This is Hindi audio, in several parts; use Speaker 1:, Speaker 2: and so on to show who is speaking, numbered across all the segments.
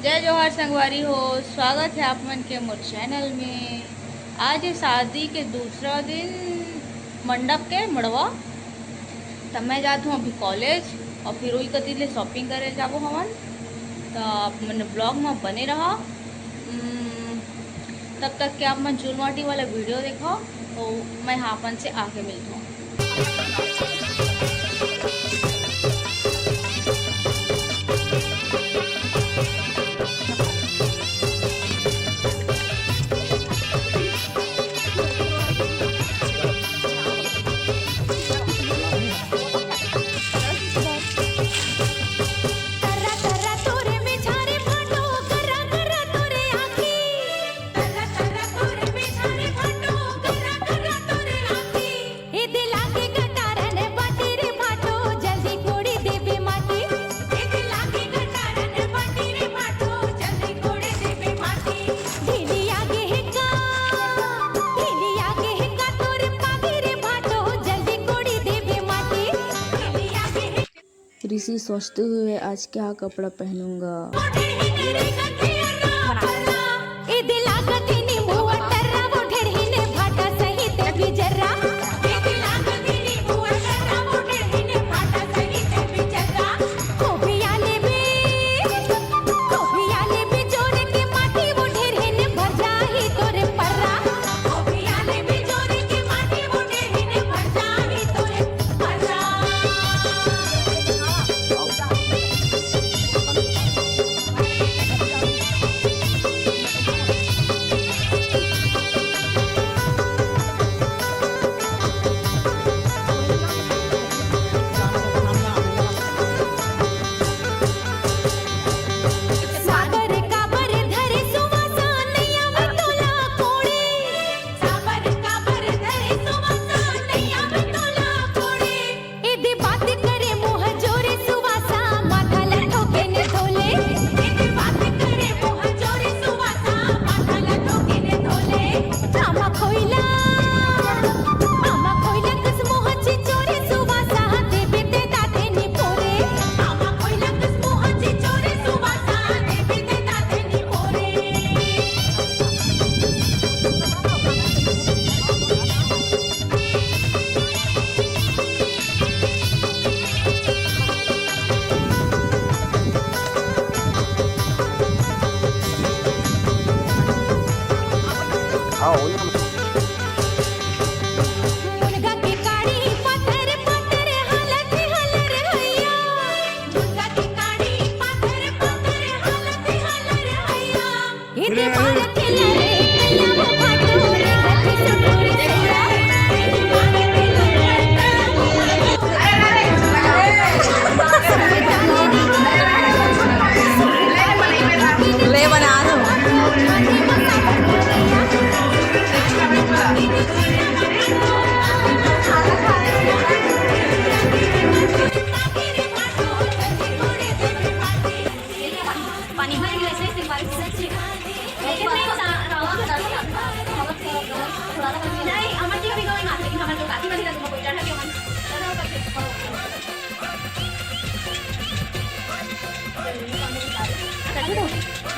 Speaker 1: जय जोहार संगवारी हो। स्वागत है आप मन के मोर चैनल में। आज है शादी के दूसरा दिन, मंडप के मड़वा। तब मैं जाती हूँ अभी कॉलेज और फिर वही कती ले शॉपिंग करे जाबो हमन। तो आप मन ब्लॉग में बने रहा। तब तक के आप मन चूलमाटी वाला वीडियो देखो तो मैं यहाँ अपन से आके मिलती हूँ।
Speaker 2: ऋषि सोचते हुए आज क्या कपड़ा पहनूंगा।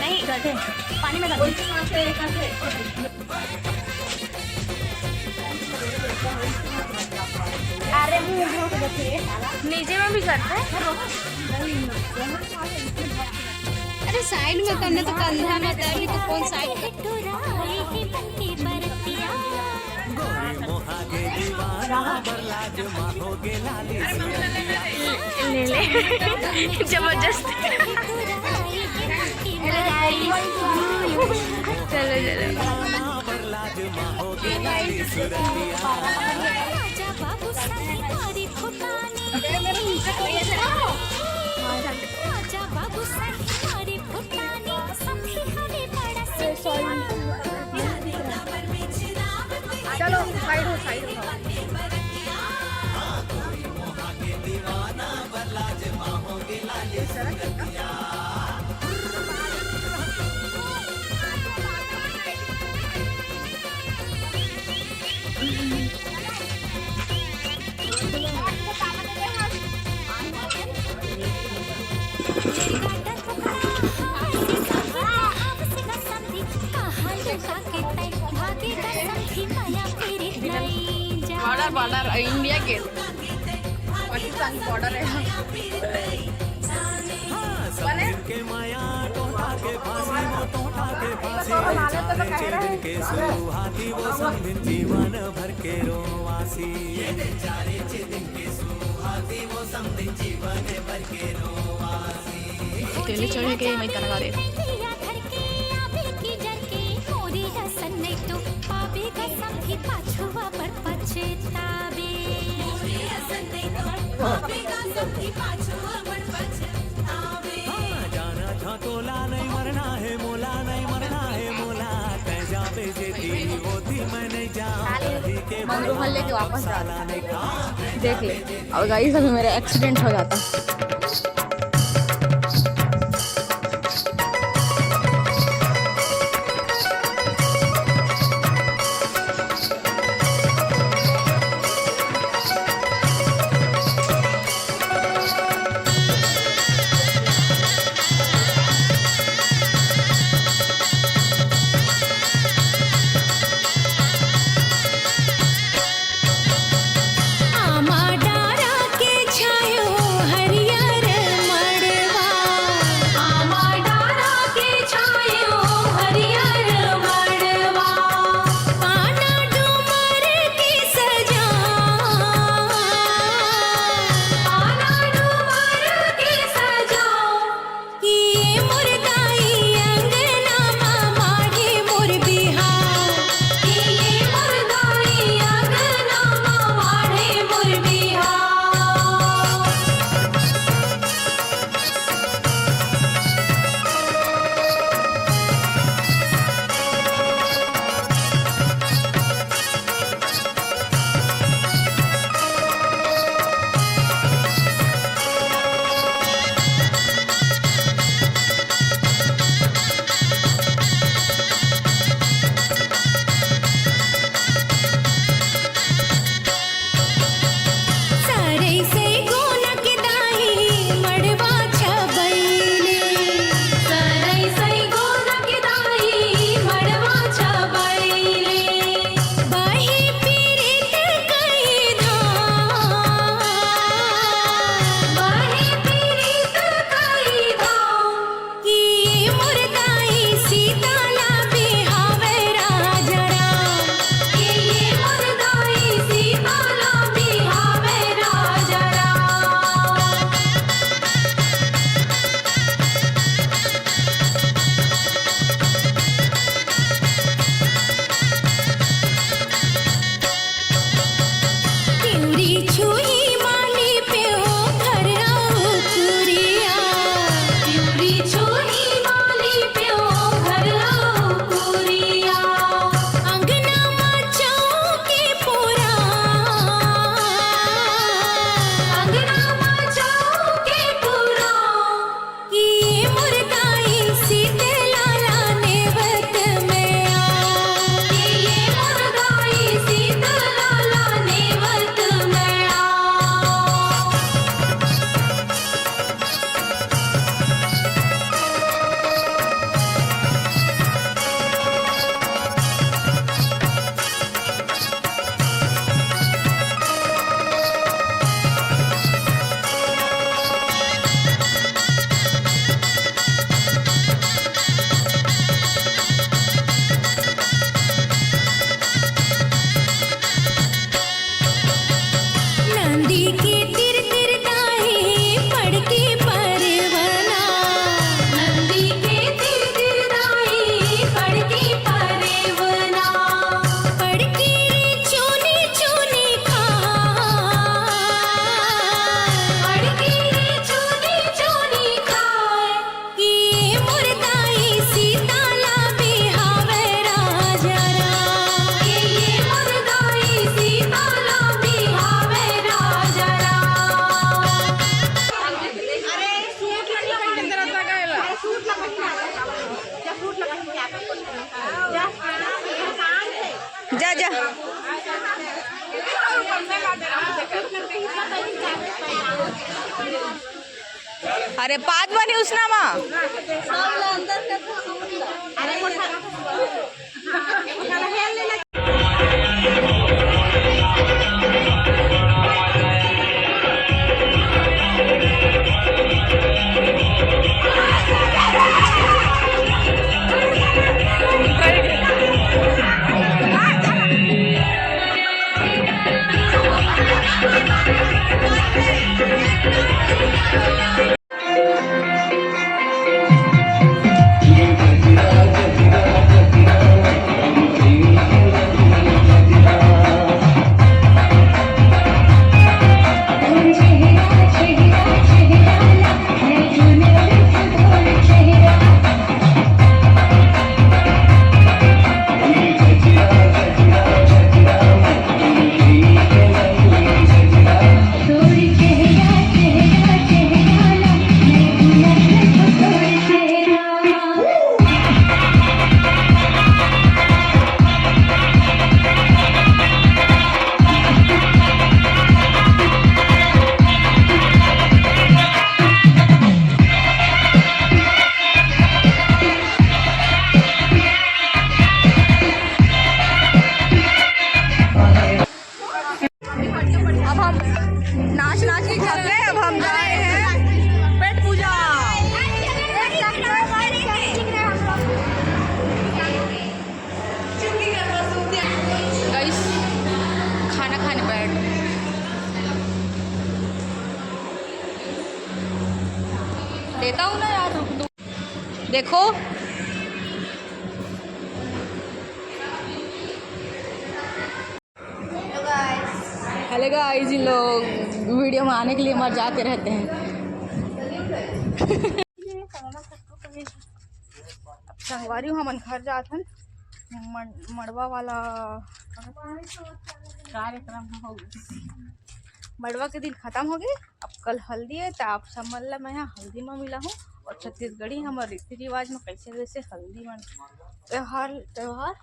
Speaker 1: नहीं गड्ढे पानी में अरे नीचे में भी करते हैं। अरे साइड में करने तो कंधा में तैरली तो कौन साइड ले ले जबरदस्त। चलो चलो साइड हो साइड हो। इंडिया गेट, पाकिस्तान बॉर्डर है।
Speaker 3: जीवन भर के रोवासी
Speaker 1: अकेले चढ़े के मैं गाना गा रहे
Speaker 3: जाना था तोला नहीं मरना है मोला, नहीं मरना है मोला तैजा पे जेती होती मैं नहीं जा
Speaker 1: मोहल्ले के वापस जाना देख ले। और गाइस अभी मेरा एक्सीडेंट हो जाता।
Speaker 4: जा जा अरे पाच बनी उसना मा
Speaker 5: अरे
Speaker 4: नाच के थक गए, अब हम जा रहे हैं पेट पूजा।
Speaker 1: गाइस खाना खाने बैठ देता हूँ ना यार, रुक दो। देखो हेलो गाइस, इन लोग वीडियो में आने के लिए मर जाते रहते हैं। अब संगवारी हमन घर जात हन, मड़वा वाला कार्यक्रम हो गया। मड़वा के दिन खत्म हो गए, अब कल हल्दी है। तो आप सब मतलब मैं यहाँ हल्दी में मिला हूँ। और छत्तीसगढ़ी हमारे रीति रिवाज में कैसे कैसे हल्दी में त्योहार त्योहार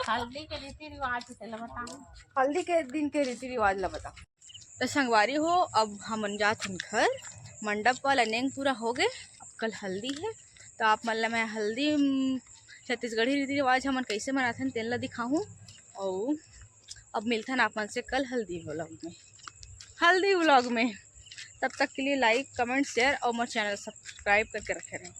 Speaker 5: हल्दी के रीति रिवाज बताओ।
Speaker 1: हल्दी के दिन के रीति रिवाज ला बताओ। तो संगवारी हो, अब हम जात हम घर, मंडप वाला नेंग पूरा हो गए, अब कल हल्दी है। तो आप मतलब मैं हल्दी छत्तीसगढ़ी रीति रिवाज हमन कैसे मनाथन तेन ला दिखाऊँ। और अब मिलथन आप मन से कल हल्दी व्लॉग में। तब तक के लिए लाइक कमेंट शेयर और मेरे चैनल सब्सक्राइब करके रखे रहें।